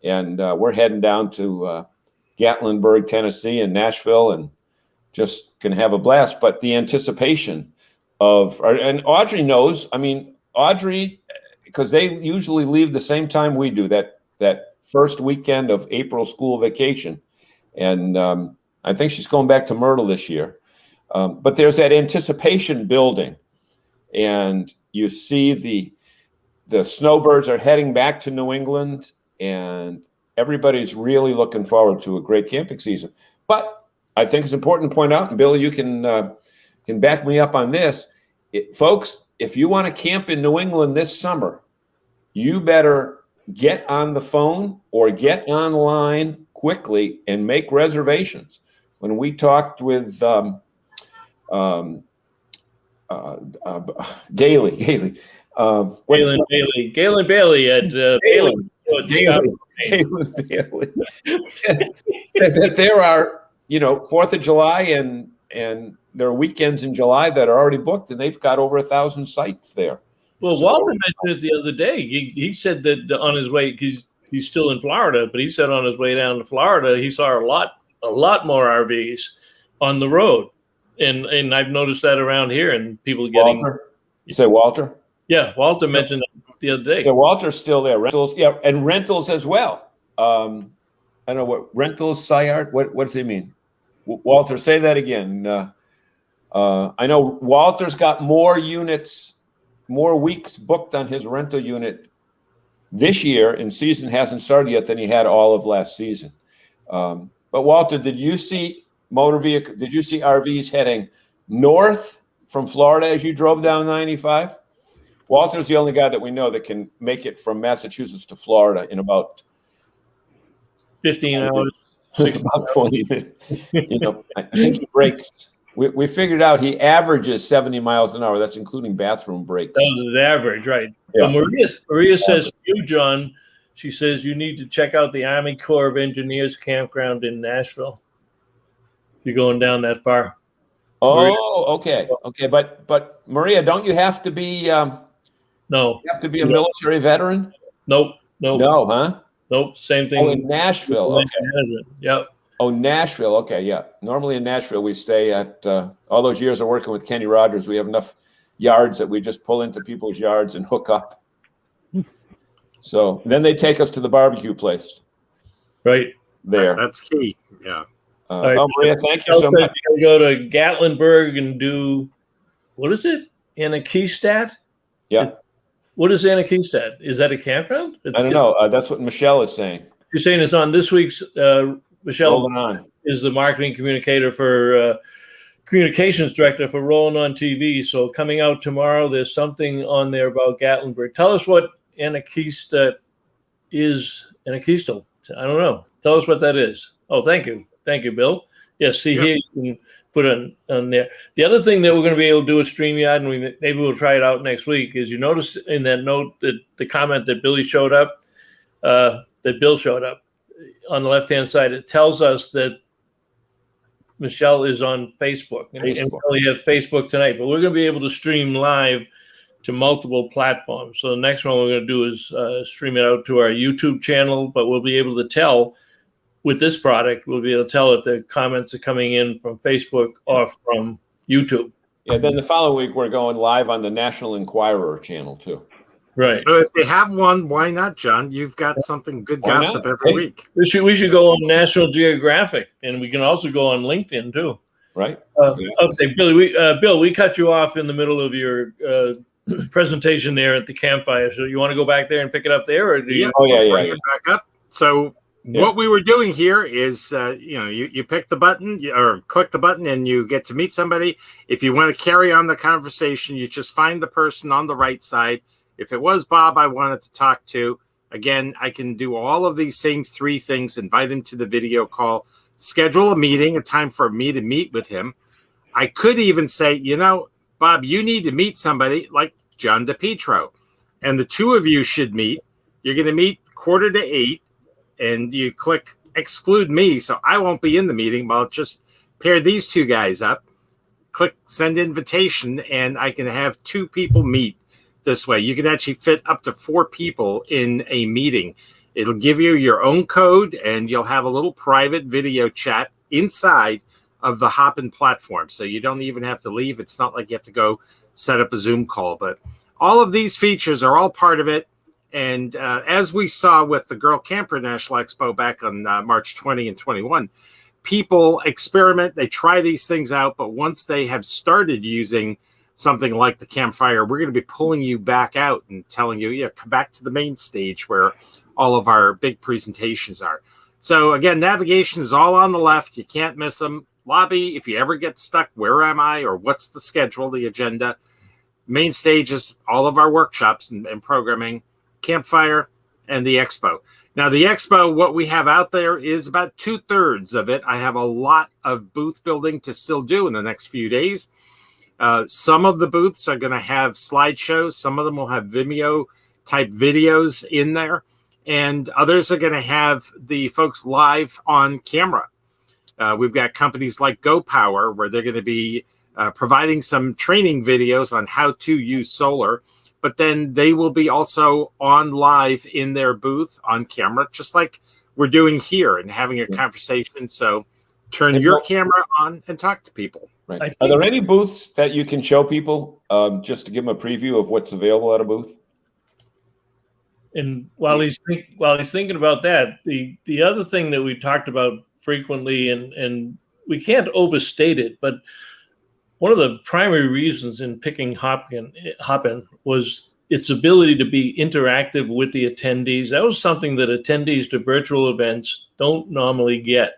And we're heading down to Gatlinburg, Tennessee, and Nashville, and just going to have a blast. But the anticipation and Audrey knows, Audrey, because they usually leave the same time we do, that first weekend of April school vacation. And I think she's going back to Myrtle this year. But there's that anticipation building. And you see the snowbirds are heading back to New England, and everybody's really looking forward to a great camping season. But I think it's important to point out, and Billy, you can back me up on this. Folks, if you want to camp in New England this summer, you better get on the phone or get online quickly and make reservations. When we talked with Gailey Bailey at Bailey. That there are, 4th of July and there are weekends in July that are already booked, and they've got over 1,000 sites there. Well, Walter mentioned it the other day. He said that on his way, he's still in Florida, but he said on his way down to Florida, he saw a lot more RVs on the road, and I've noticed that around here, and people getting. Walter? You say Walter? Yeah, Walter mentioned that the other day. Yeah, Walter's still there. Rentals, yeah, and rentals as well. I don't know what rentals, Sayard. What does he mean? Walter, say that again. I know Walter's got more units, more weeks booked on his rental unit this year, and season hasn't started yet, than he had all of last season. But Walter, did you see RVs heading north from Florida as you drove down 95? Walter's the only guy that we know that can make it from Massachusetts to Florida in about 15 hours. About 20 minutes. I think he breaks. We figured out he averages 70 miles an hour. That's including bathroom breaks. That was the average, right? Yeah. So Maria says to you, John, she says you need to check out the Army Corps of Engineers campground in Nashville. You're going down that far. Oh, Maria. Okay. But Maria, don't you have to be? No. You have to be a military veteran? Nope. No, huh? Nope. Same thing. Oh, in Nashville. Okay. Yep. Oh, Nashville. Okay, yeah. Normally in Nashville, we stay at all those years of working with Kenny Rogers. We have enough yards that we just pull into people's yards and hook up. So then they take us to the barbecue place. Right there. That's key. Yeah. Right. Maria, thank you so much. You go to Gatlinburg and do, what is it? Anakistat? Yeah. What is Anakistat? Is that a campground? I don't know. That's what Michelle is saying. You're saying it's on this week's. Michelle on. Is the marketing communicator for communications director for Rolling On TV. So coming out tomorrow, there's something on there about Gatlinburg. Tell us what Anakistat is. Anakistal. I don't know. Tell us what that is. Oh, thank you, Bill. Yes, see here you can put on there. The other thing that we're going to be able to do with StreamYard, and maybe we'll try it out next week, is you notice in that note that the comment that Billy showed up, that Bill showed up on the left-hand side, it tells us that Michelle is on Facebook, and we only have Facebook tonight, but we're going to be able to stream live to multiple platforms. So the next one we're going to do is stream it out to our YouTube channel, but we'll be able to tell with this product, we'll be able to tell if the comments are coming in from Facebook or from YouTube. Yeah, then the following week, we're going live on the National Enquirer channel, too. Right. So if they have one, why not, John? You've got something good gossip every week. We should go on National Geographic, and we can also go on LinkedIn, too. Right. Okay, Billy, Bill, we cut you off in the middle of your presentation there at the campfire. So you want to go back there and pick it up there? Or do you? Bring it back up. So what we were doing here is, you pick the button or click the button and you get to meet somebody. If you want to carry on the conversation, you just find the person on the right side. If it was Bob I wanted to talk to, again, I can do all of these same 3 things, invite him to the video call, schedule a meeting, a time for me to meet with him. I could even say, Bob, you need to meet somebody like John DePietro, and the 2 of you should meet. You're going to meet 7:45, and you click exclude me, so I won't be in the meeting, but I'll just pair these 2 guys up, click send invitation, and I can have 2 people meet this way. You can actually fit up to 4 people in a meeting. It'll give you your own code, and you'll have a little private video chat inside of the Hopin platform. So you don't even have to leave. It's not like you have to go set up a Zoom call, but all of these features are all part of it. And as we saw with the Girl Camper National Expo back on March 20 and 21, people experiment, they try these things out, but once they have started using something like the campfire, we're going to be pulling you back out and telling you, come back to the main stage where all of our big presentations are. So again, navigation is all on the left. You can't miss them. Lobby, if you ever get stuck, where am I, or what's the schedule, the agenda. Main stage is all of our workshops and programming, campfire, and the expo. Now, the expo, what we have out there is about 2/3 of it. I have a lot of booth building to still do in the next few days. Some of the booths are going to have slideshows. Some of them will have Vimeo type videos in there. And others are going to have the folks live on camera. We've got companies like GoPower, where they're going to be providing some training videos on how to use solar. But then they will be also on live in their booth on camera, just like we're doing here and having a conversation. So turn your camera on and talk to people. Right. Are there any booths that you can show people just to give them a preview of what's available at a booth? And while he's thinking about that, the other thing that we talked about frequently, and we can't overstate it, but one of the primary reasons in picking Hopin was its ability to be interactive with the attendees. That was something that attendees to virtual events don't normally get.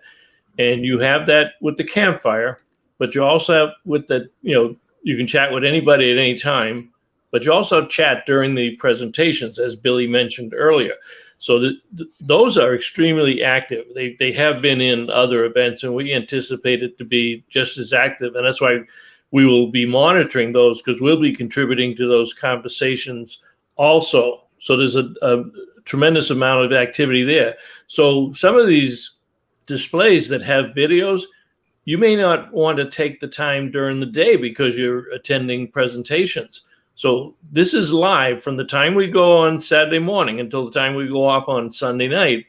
And you have that with the campfire, but you also have with the, you can chat with anybody at any time, but you also chat during the presentations, as Billy mentioned earlier. So those are extremely active. They have been in other events, and we anticipate it to be just as active. And that's why we will be monitoring those, because we'll be contributing to those conversations also. So there's a tremendous amount of activity there. So some of these displays that have videos, you may not want to take the time during the day because you're attending presentations. So this is live from the time we go on Saturday morning until the time we go off on Sunday night.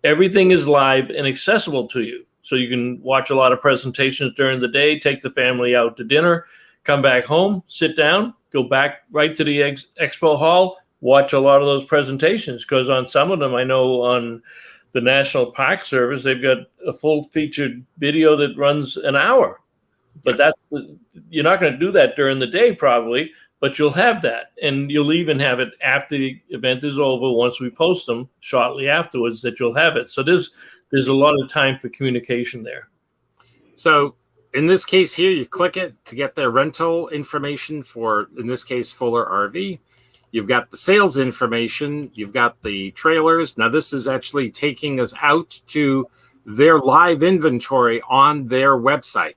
Everything is live and accessible to you. So you can watch a lot of presentations during the day, take the family out to dinner, come back home, sit down, go back right to the expo hall, watch a lot of those presentations. Because on some of them, I know on the National Park Service, they've got a full featured video that runs an hour. But you're not going to do that during the day probably, but you'll have that. And you'll even have it after the event is over, once we post them shortly afterwards, that you'll have it. So there's a lot of time for communication there. So in this case here, you click it to get their rental information for, in this case, Fuller RV. You've got the sales information. You've got the trailers. Now this is actually taking us out to their live inventory on their website.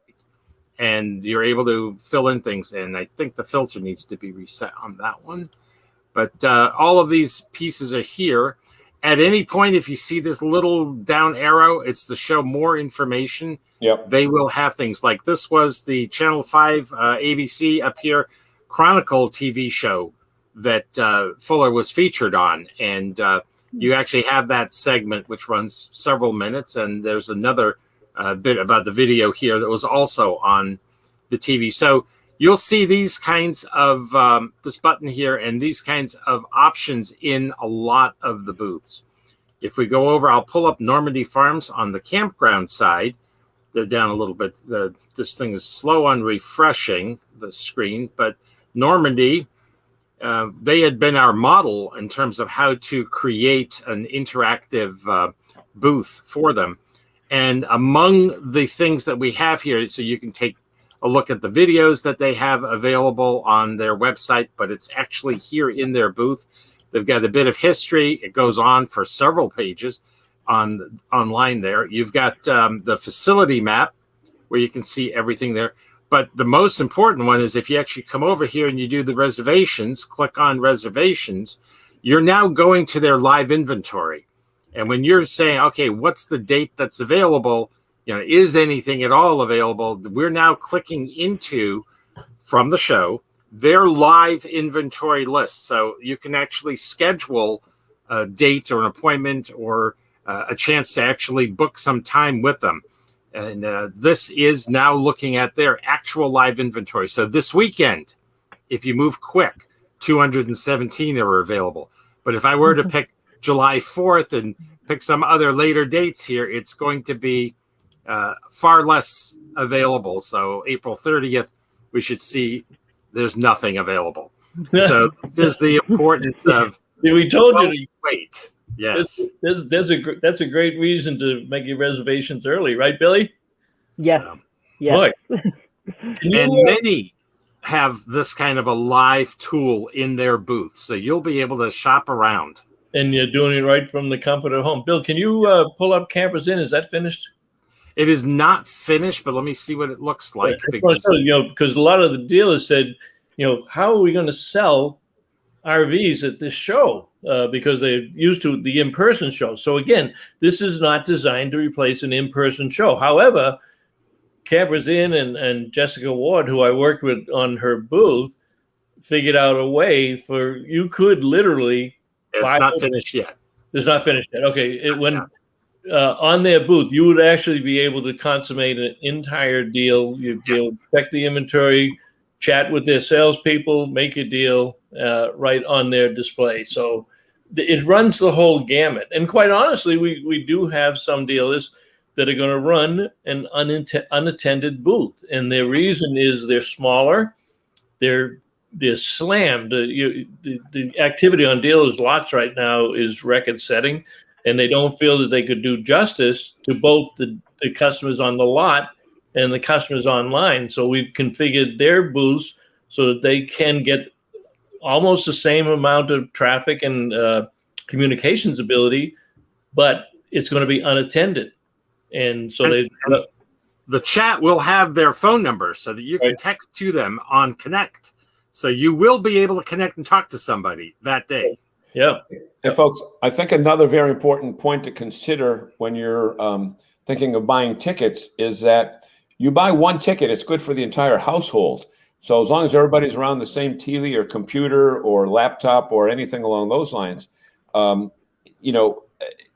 And you're able to fill in things. And I think the filter needs to be reset on that one. But all of these pieces are here. At any point, if you see this little down arrow, it's to show more information. Yep. They will have things like this was the Channel 5 ABC up here Chronicle TV show that Fuller was featured on. And you actually have that segment, which runs several minutes. And there's another bit about the video here that was also on the TV. So you'll see these kinds of this button here and these kinds of options in a lot of the booths. If we go over, I'll pull up Normandy Farms on the campground side. They're down a little bit. This thing is slow on refreshing the screen, but Normandy, they had been our model in terms of how to create an interactive booth for them. And among the things that we have here, so you can take a look at the videos that they have available on their website, but it's actually here in their booth. They've got a bit of history. It goes on for several pages online there. You've got the facility map where you can see everything there. But the most important one is if you actually come over here and you do the reservations, click on reservations, you're now going to their live inventory. And when you're saying, okay, what's the date that's available? Is anything at all available? We're now clicking into, from the show, their live inventory list. So you can actually schedule a date or an appointment or a chance to actually book some time with them. And this is now looking at their actual live inventory. So this weekend, if you move quick, 217 are available. But if I were to pick July 4th and pick some other later dates here, it's going to be far less available. So April 30th, we should see there's nothing available. So this is the importance of we told you to wait. Yes, that's a great reason to make your reservations early, right, Billy? Yes. So, Yes. and many have this kind of a live tool in their booth, so you'll be able to shop around. And you're doing it right from the comfort of home. Bill, can you pull up Campers Inn? Is that finished? It is not finised, but let me see what it looks like. Because a lot of the dealers said, how are we going to sell RVs at this show? Because they're used to the in-person show. So again, this is not designed to replace an in-person show. However, Campers Inn and Jessica Ward, who I worked with on her booth, figured out a way for you could literally. It's not finished yet. It's not finished yet. Okay, on their booth, you would actually be able to consummate an entire deal. You'd be able to check the inventory, chat with their salespeople, make a deal right on their display. So it runs the whole gamut. And quite honestly, we do have some dealers that are going to run an unattended booth. And their reason is they're smaller, they're slammed. The activity on dealers' lots right now is record-setting, and they don't feel that they could do justice to both the customers on the lot and the customers online. So we've configured their booths so that they can get almost the same amount of traffic and communications ability, but it's going to be unattended. And so the chat will have their phone number so that you can text to them on Connect. So you will be able to connect and talk to somebody that day. Yeah. And folks, I think another very important point to consider when you're thinking of buying tickets is that you buy one ticket, it's good for the entire household. So as long as everybody's around the same TV or computer or laptop or anything along those lines,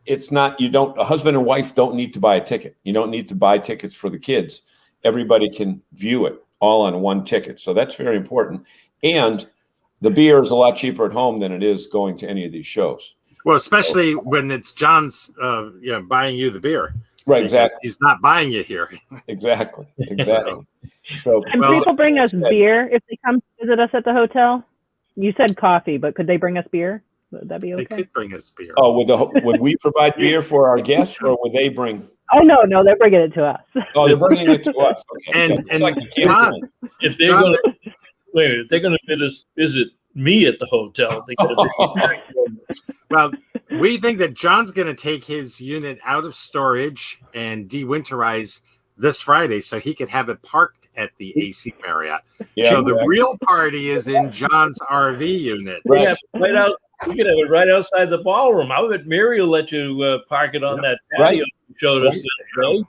it's not, a husband and wife don't need to buy a ticket. You don't need to buy tickets for the kids. Everybody can view it all on one ticket. So that's very important. And the beer is a lot cheaper at home than it is going to any of these shows. Well, especially when it's John's, buying you the beer. Right, exactly. He's not buying you here. Exactly. So, Can people bring us beer if they come visit us at the hotel? You said coffee, but could they bring us beer? Would that be okay? They could bring us beer. Oh, would we provide beer for our guests, or would they bring? Oh no, they're bringing it to us. Oh, they're bringing it to us. Okay. And like John, if they're going to visit me at the hotel, they well, we think that John's going to take his unit out of storage and de-winterize this Friday so he could have it parked at the AC Marriott. Yeah, so the real party is in John's RV unit. Right. right You could have it right outside the ballroom. I bet Mary will let you park it on that patio you showed us the other day.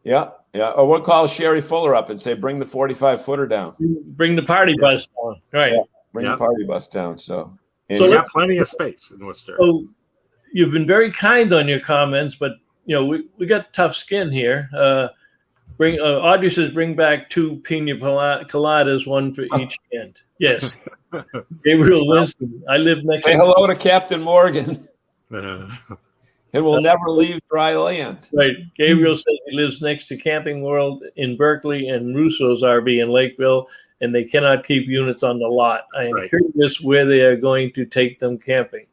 Yeah. Or we'll call Sherry Fuller up and say, bring the 45-footer down. Bring the party bus down. Right. Yeah, bring the party bus down. So we got plenty of space in Worcester. So you've been very kind on your comments, but we got tough skin here. Audrey says bring back 2 pina coladas, one for each end. Yes. Gabriel Winston. I live next. Say hello to Captain Morgan. It will never leave dry land. Right. Gabriel says he lives next to Camping World in Berkeley and Russo's RV in Lakeville, and they cannot keep units on the lot. I am curious where they are going to take them camping.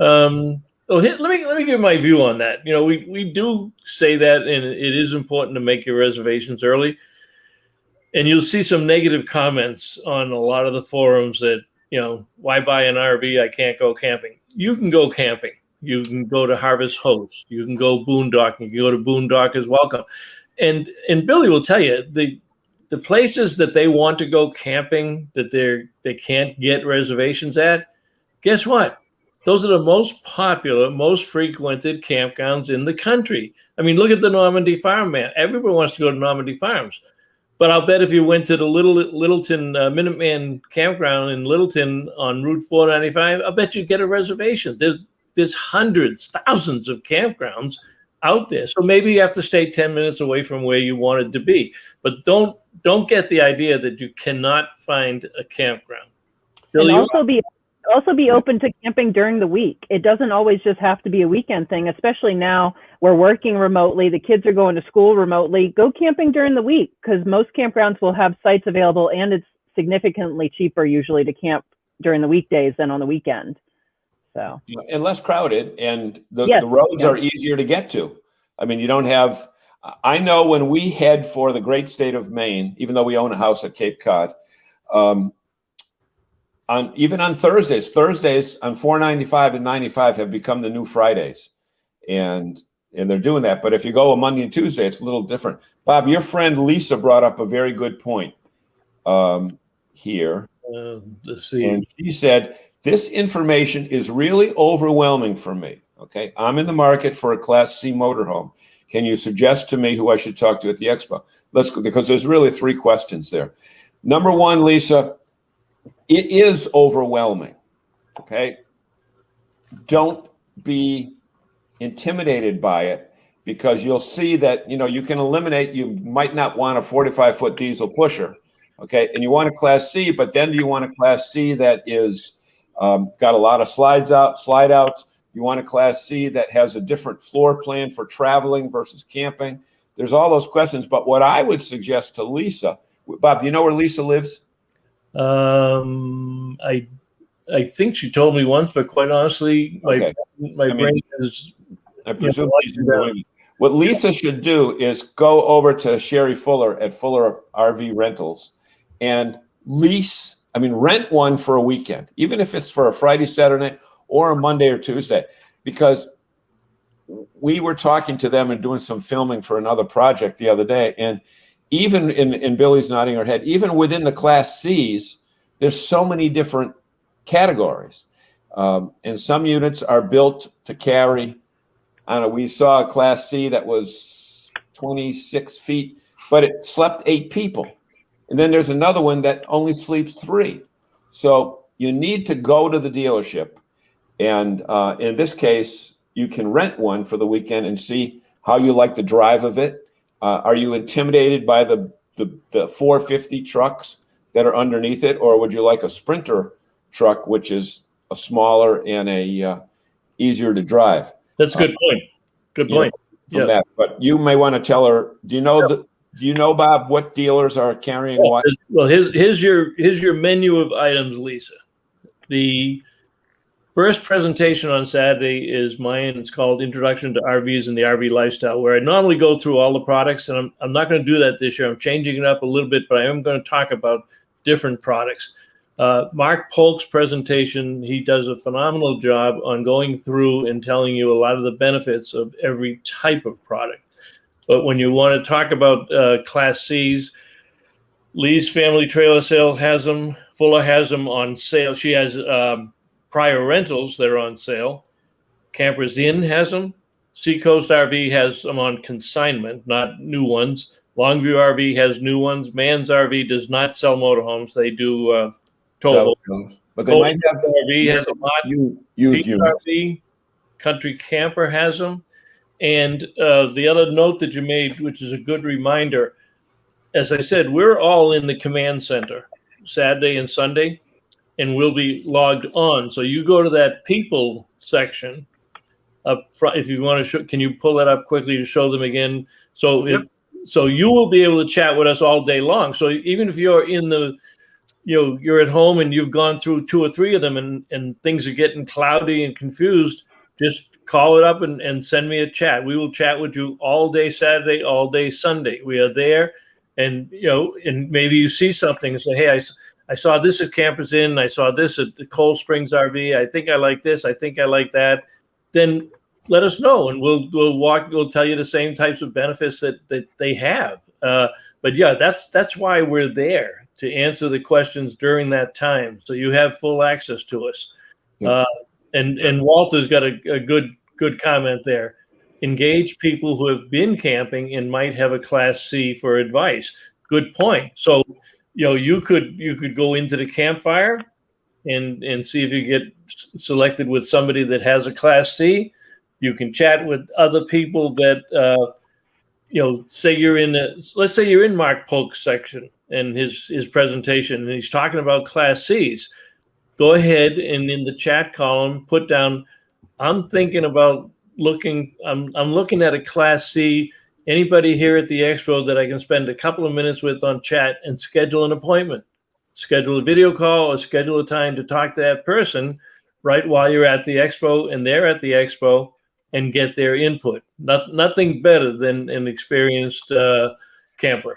Let me give my view on that. We do say that, and it is important to make your reservations early. And you'll see some negative comments on a lot of the forums that, why buy an RV? I can't go camping. You can go camping. You can go to Harvest Host. You can go boondocking. You go to Boondockers Welcome. And Billie will tell you, the places that they want to go camping that they can't get reservations at, guess what? Those are the most popular, most frequented campgrounds in the country. I mean, look at the Normandy Farm, man. Everybody wants to go to Normandy Farms. But I'll bet if you went to the Littleton Minuteman campground in Littleton on Route 495, I'll bet you'd get a reservation. There's hundreds, thousands of campgrounds out there. So maybe you have to stay 10 minutes away from where you wanted to be. But don't get the idea that you cannot find a campground. Billie, and also be open to camping during the week. It doesn't always just have to be a weekend thing, especially now we're working remotely. The kids are going to school remotely. Go camping during the week because most campgrounds will have sites available, and it's significantly cheaper usually to camp during the weekdays than on the weekend. So and less crowded, and the roads are easier to get to. I mean, you don't have. I know when we head for the great state of Maine, even though we own a house at Cape Cod, even on Thursdays on 495 and 95 have become the new Fridays, and they're doing that. But if you go a Monday and Tuesday, it's a little different. Bob, your friend Lisa brought up a very good point here. Let's see. And she said, this information is really overwhelming for me. Okay, I'm in the market for a Class C motorhome. Can you suggest to me who I should talk to at the Expo? Let's go, because there's really 3 questions there. Number 1, Lisa, it is overwhelming. Okay, don't be intimidated by it, because you'll see that you can eliminate. You might not want a 45-foot diesel pusher. Okay, and you want a Class C, but then do you want a Class C that is got a lot of slide outs? You want a Class C that has a different floor plan for traveling versus camping? There's all those questions. But what I would suggest to Lisa, Bob, do you know where Lisa lives? I think she told me once, but quite honestly, my brain is. I presume she's in New England. What Lisa should do is go over to Sherry Fuller at Fuller RV Rentals and rent one for a weekend, even if it's for a Friday, Saturday, or a Monday or Tuesday, because we were talking to them and doing some filming for another project the other day. And even in Billie's nodding her head, even within the Class Cs, there's so many different categories. And some units are built to carry. I don't know, we saw a Class C that was 26 feet, but it slept 8 people. And then there's another one that only sleeps 3. So you need to go to the dealership. And in this case, you can rent one for the weekend and see how you like the drive of it. Are you intimidated by the 450 trucks that are underneath it? Or would you like a Sprinter truck, which is a smaller and a easier to drive? That's a good point. Good point. From that, but you may want to tell her. Do you know, Bob, what dealers are carrying what? Well, here's your menu of items, Lisa. The first presentation on Saturday is mine. It's called Introduction to RVs and the RV Lifestyle, where I normally go through all the products, and I'm not going to do that this year. I'm changing it up a little bit, but I am going to talk about different products. Mark Polk's presentation, he does a phenomenal job on going through and telling you a lot of the benefits of every type of product. But when you want to talk about Class Cs, Lee's Family Trailer Sale has them. Fuller has them on sale. She has prior rentals that are on sale. Campers Inn has them. Seacoast RV has them on consignment, not new ones. Longview RV has new ones. Mann's RV does not sell motorhomes. They do towable. But they might have RV has a lot. used Pete's units. RV, Country Camper has them. And the other note that you made, which is a good reminder, as I said, we're all in the command center Saturday and Sunday, and we'll be logged on. So you go to that people section up front. If you want to show, can you pull that up quickly to show them again? So so you will be able to chat with us all day long. So even if you're in the, you're at home and you've gone through 2 or 3 of them and things are getting cloudy and confused, just call it up and send me a chat. We will chat with you all day Saturday, all day Sunday. We are there. And, and maybe you see something and say, hey, I saw this at Campers Inn. I saw this at the Cold Springs RV. I think I like this. I think I like that. Then let us know, and we'll tell you the same types of benefits that they have. But yeah, that's why we're there, to answer the questions during that time. So you have full access to us. And Walter's got a good comment there. Engage people who have been camping and might have a Class C for advice. Good point. So, you could go into the campfire and see if you get selected with somebody that has a Class C. You can chat with other people that, say let's say you're in Mark Polk's section and his presentation, and he's talking about Class Cs. Go ahead and in the chat column, put down, I'm thinking about I'm looking at a Class C. Anybody here at the Expo that I can spend a couple of minutes with on chat and schedule an appointment, schedule a video call, or schedule a time to talk to that person right while you're at the Expo and they're at the Expo, and get their input. Nothing better than an experienced camper.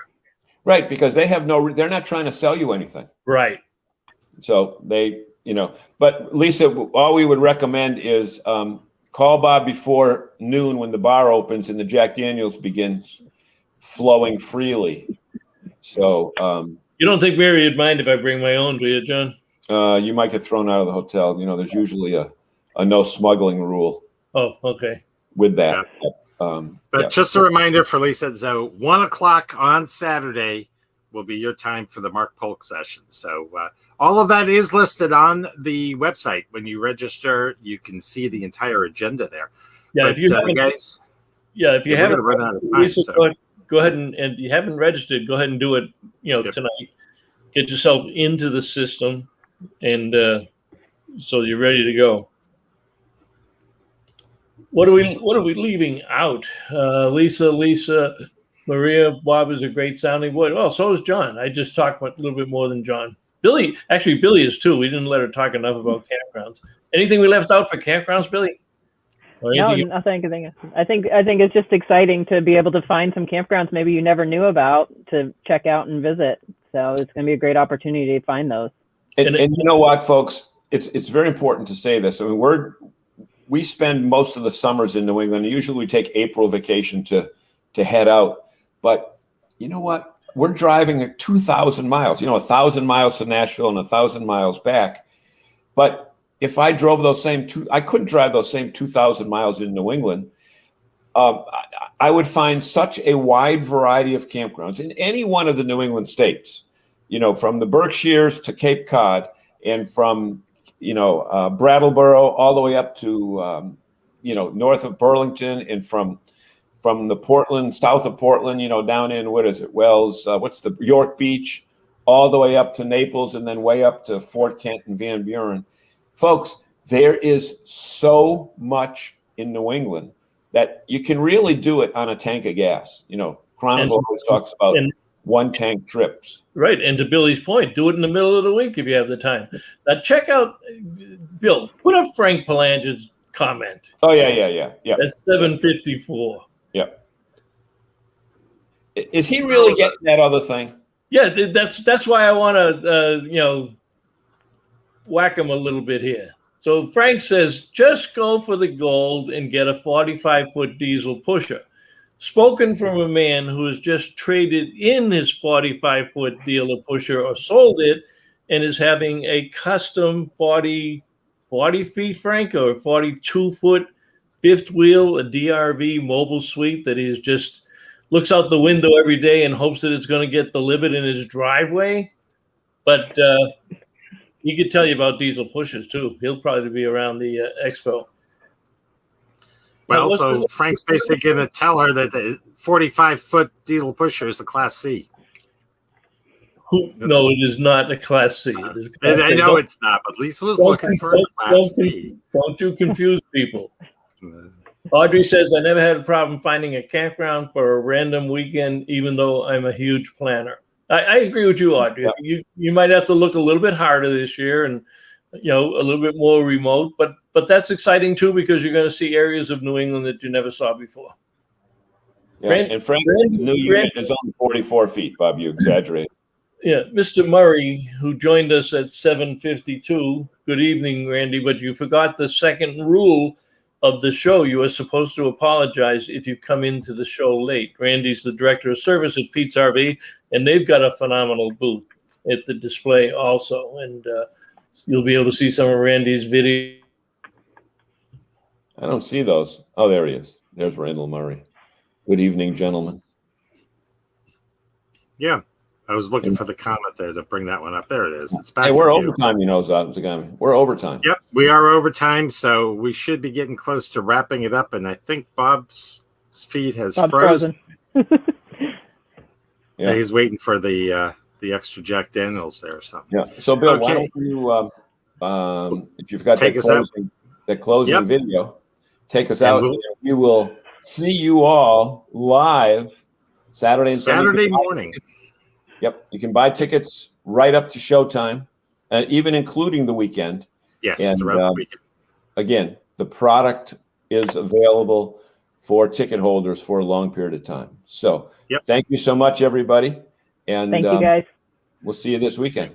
Right, because they have they're not trying to sell you anything. Right. So but Lisa, all we would recommend is call Bob before noon when the bar opens and the Jack Daniels begins flowing freely. So you don't think Mary would mind if I bring my own, do you, John? You might get thrown out of the hotel. There's usually a no smuggling rule. Oh, okay. With that. Yeah. But just a reminder for Lisa, so 1:00 on Saturday will be your time for the Mark Polk session. So all of that is listed on the website. When you register, you can see the entire agenda there. Yeah, but, if you guys, if you haven't run out of time, Lisa, so. Go ahead and you haven't registered, go ahead and do it. Tonight. Get yourself into the system, and so you're ready to go. What are we leaving out? Lisa, Maria, Bob is a great sounding board. Well, so is John. I just talked a little bit more than John. Billie is too. We didn't let her talk enough about campgrounds. Anything we left out for campgrounds, Billie? No, nothing. I think it's just exciting to be able to find some campgrounds maybe you never knew about to check out and visit. So it's going to be a great opportunity to find those. And you know what, folks? It's very important to say this. I mean, we spend most of the summers in New England. Usually we take April vacation to head out. But you know what? We're driving at 2,000 miles, 1,000 miles to Nashville and 1,000 miles back. But if I drove I couldn't drive those same 2,000 miles in New England. I would find such a wide variety of campgrounds in any one of the New England states, from the Berkshires to Cape Cod, and from Brattleboro all the way up to north of Burlington, and from the Portland, south of Portland, down in Wells, what's the York Beach, all the way up to Naples, and then way up to Fort Kent and Van Buren. Folks, there is so much in New England that you can really do it on a tank of gas. Chronicle always talks about one tank trips. Right. And to Billie's point, do it in the middle of the week if you have the time. Now check out, Bill, put up Frank Palange's comment. Oh, yeah. That's 754. Yep. Is he really getting that other thing? Yeah, that's why I want to, whack him a little bit here. So Frank says, just go for the gold and get a 45-foot diesel pusher. Spoken from a man who has just traded in his 45-foot dealer pusher or sold it and is having a custom 40 40 feet, Frank, or 42-foot fifth wheel, a DRV mobile suite that he just looks out the window every day and hopes that it's going to get delivered in his driveway. But he could tell you about diesel pushers too. He'll probably be around the Expo. Well, so Frank's basically going to tell her that the 45-foot diesel pusher is a Class C. No, it is not a Class C. I know it's not, but Lisa was looking for a Class C. Don't you confuse people. Audrey says, I never had a problem finding a campground for a random weekend, even though I'm a huge planner. I agree with you, Audrey. Yeah. You might have to look a little bit harder this year and, a little bit more remote, but that's exciting too, because you're going to see areas of New England that you never saw before. Yeah, and Frank's new unit is only 44 feet, Bob. You exaggerate. Yeah, Mr. Murray, who joined us at 7:52. Good evening, Randy, but you forgot the second rule of the show. You are supposed to apologize if you come into the show late. Randy's the director of service at Pete's RV, and they've got a phenomenal booth at the display also. And you'll be able to see some of Randy's video. I don't see those. Oh, there he is. There's Randall Murray. Good evening, gentlemen. Yeah, I was looking for the comment there to bring that one up. There it is. It's back. Hey, we're overtime, Zagami. We're overtime. Yep, we are overtime, so we should be getting close to wrapping it up. And I think Bob's feed has frozen. Yeah, he's waiting for the extra Jack Daniels there or something. Yeah. So, Bill, why don't you, if you've got that closing video, take us out. We will see you all live Saturday morning. Yep. You can buy tickets right up to showtime, and even including the weekend. Yes, and, throughout the weekend. Again, the product is available for ticket holders for a long period of time. So thank you so much, everybody. And thank you, guys. We'll see you this weekend.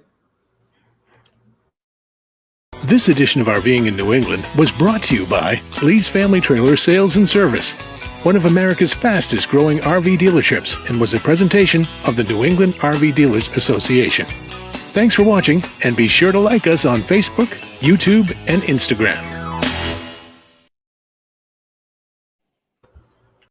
This edition of RVing in New England was brought to you by Lee's Family Trailer Sales and Service, one of America's fastest growing RV dealerships, and was a presentation of the New England RV Dealers Association. Thanks for watching, and be sure to like us on Facebook, YouTube, and Instagram.